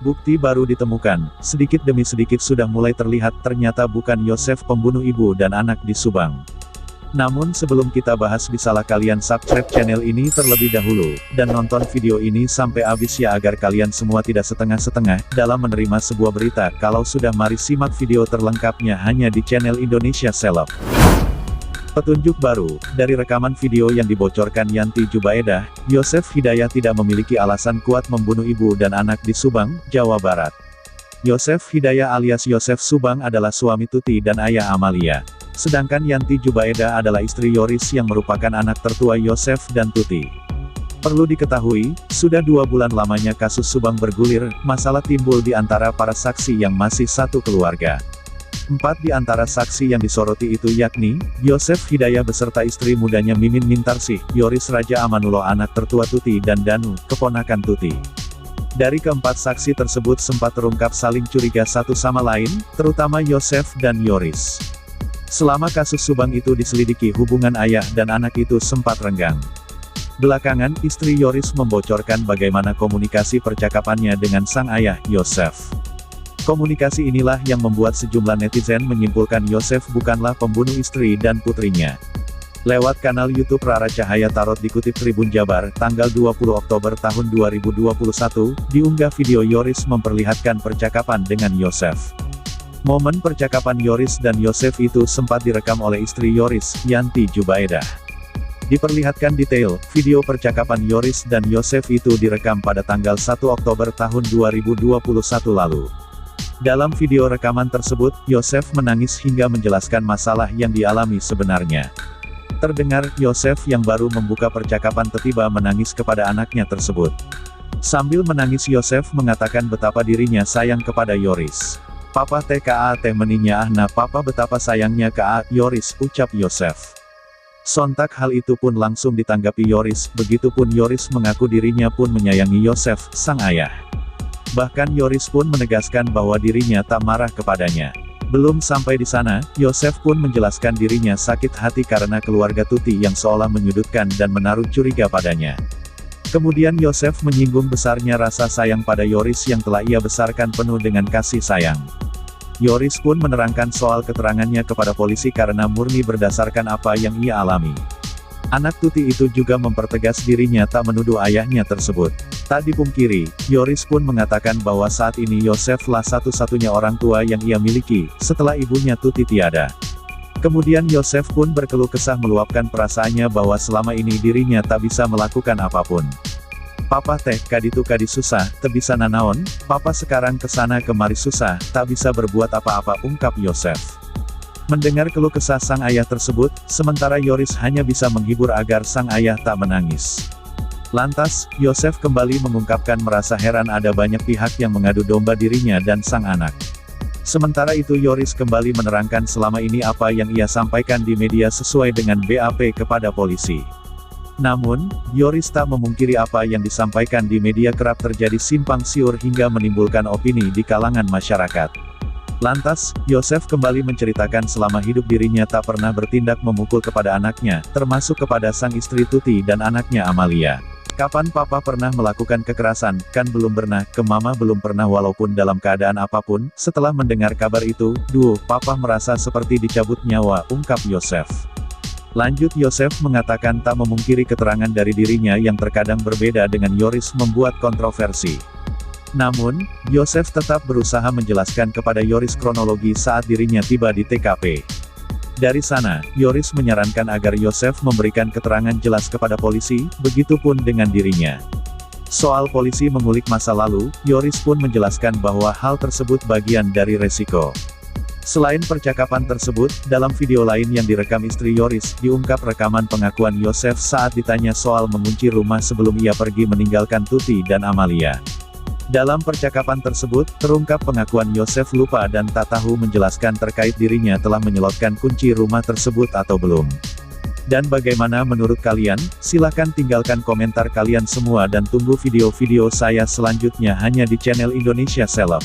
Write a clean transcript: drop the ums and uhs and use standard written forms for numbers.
Bukti baru ditemukan, sedikit demi sedikit sudah mulai terlihat ternyata bukan Yosef pembunuh ibu dan anak di Subang. Namun sebelum kita bahas bisalah kalian subscribe channel ini terlebih dahulu, dan nonton video ini sampai habis ya agar kalian semua tidak setengah-setengah dalam menerima sebuah berita. Kalau sudah mari simak video terlengkapnya hanya di channel Indonesia Seleb. Petunjuk baru, dari rekaman video yang dibocorkan Yanti Jubaedah, Yosef Hidayah tidak memiliki alasan kuat membunuh ibu dan anak di Subang, Jawa Barat. Yosef Hidayah alias Yosef Subang adalah suami Tuti dan ayah Amalia. Sedangkan Yanti Jubaedah adalah istri Yoris yang merupakan anak tertua Yosef dan Tuti. Perlu diketahui, sudah 2 bulan lamanya kasus Subang bergulir, masalah timbul di antara para saksi yang masih satu keluarga. 4 di antara saksi yang disoroti itu yakni, Yosef Hidayah beserta istri mudanya Mimin Mintarsih, Yoris Raja Amanullah anak tertua Tuti dan Danu, keponakan Tuti. Dari keempat saksi tersebut sempat terungkap saling curiga satu sama lain, terutama Yosef dan Yoris. Selama kasus Subang itu diselidiki hubungan ayah dan anak itu sempat renggang. Belakangan, istri Yoris membocorkan bagaimana komunikasi percakapannya dengan sang ayah, Yosef. Komunikasi inilah yang membuat sejumlah netizen menyimpulkan Yosef bukanlah pembunuh istri dan putrinya. Lewat kanal YouTube Rara Cahaya Tarot dikutip Tribun Jabar, tanggal 20 Oktober tahun 2021, diunggah video Yoris memperlihatkan percakapan dengan Yosef. Momen percakapan Yoris dan Yosef itu sempat direkam oleh istri Yoris, Yanti Jubaedah. Diperlihatkan detail, video percakapan Yoris dan Yosef itu direkam pada tanggal 1 Oktober tahun 2021 lalu. Dalam video rekaman tersebut, Yosef menangis hingga menjelaskan masalah yang dialami sebenarnya. Terdengar, Yosef yang baru membuka percakapan tiba-tiba menangis kepada anaknya tersebut. Sambil menangis Yosef mengatakan betapa dirinya sayang kepada Yoris. "Papa TKA teh meninya ahna papa betapa sayangnya ke Yoris," ucap Yosef. Sontak hal itu pun langsung ditanggapi Yoris, begitupun Yoris mengaku dirinya pun menyayangi Yosef, sang ayah. Bahkan Yoris pun menegaskan bahwa dirinya tak marah kepadanya. Belum sampai di sana, Yosef pun menjelaskan dirinya sakit hati karena keluarga Tuti yang seolah menyudutkan dan menaruh curiga padanya. Kemudian Yosef menyinggung besarnya rasa sayang pada Yoris yang telah ia besarkan penuh dengan kasih sayang. Yoris pun menerangkan soal keterangannya kepada polisi karena murni berdasarkan apa yang ia alami. Anak Tuti itu juga mempertegas dirinya tak menuduh ayahnya tersebut. Tak dipungkiri, Yoris pun mengatakan bahwa saat ini Yoseflah satu-satunya orang tua yang ia miliki, setelah ibunya Tuti tiada. Kemudian Yosef pun berkeluh kesah meluapkan perasaannya bahwa selama ini dirinya tak bisa melakukan apapun. "Papa teh, kaditu kadi susah, teu bisa nanaon, papa sekarang kesana kemari susah, tak bisa berbuat apa-apa," ungkap Yosef. Mendengar keluh kesah sang ayah tersebut, sementara Yoris hanya bisa menghibur agar sang ayah tak menangis. Lantas, Yosef kembali mengungkapkan merasa heran ada banyak pihak yang mengadu domba dirinya dan sang anak. Sementara itu Yoris kembali menerangkan selama ini apa yang ia sampaikan di media sesuai dengan BAP kepada polisi. Namun, Yoris tak memungkiri apa yang disampaikan di media kerap terjadi simpang siur hingga menimbulkan opini di kalangan masyarakat. Lantas, Yosef kembali menceritakan selama hidup dirinya tak pernah bertindak memukul kepada anaknya, termasuk kepada sang istri Tuti dan anaknya Amalia. "Kapan papa pernah melakukan kekerasan? Kan belum pernah, ke mama belum pernah walaupun dalam keadaan apapun." Setelah mendengar kabar itu, papa merasa seperti dicabut nyawa, ungkap Yosef. Lanjut Yosef mengatakan tak memungkiri keterangan dari dirinya yang terkadang berbeda dengan Yoris membuat kontroversi. Namun, Yosef tetap berusaha menjelaskan kepada Yoris kronologi saat dirinya tiba di TKP. Dari sana, Yoris menyarankan agar Yosef memberikan keterangan jelas kepada polisi, begitupun dengan dirinya. Soal polisi mengulik masa lalu, Yoris pun menjelaskan bahwa hal tersebut bagian dari resiko. Selain percakapan tersebut, dalam video lain yang direkam istri Yoris, diungkap rekaman pengakuan Yosef saat ditanya soal mengunci rumah sebelum ia pergi meninggalkan Tuti dan Amalia. Dalam percakapan tersebut, terungkap pengakuan Yosef lupa dan tak tahu menjelaskan terkait dirinya telah menyelotkan kunci rumah tersebut atau belum. Dan bagaimana menurut kalian? Silahkan tinggalkan komentar kalian semua dan tunggu video-video saya selanjutnya hanya di channel Indonesia Seleb.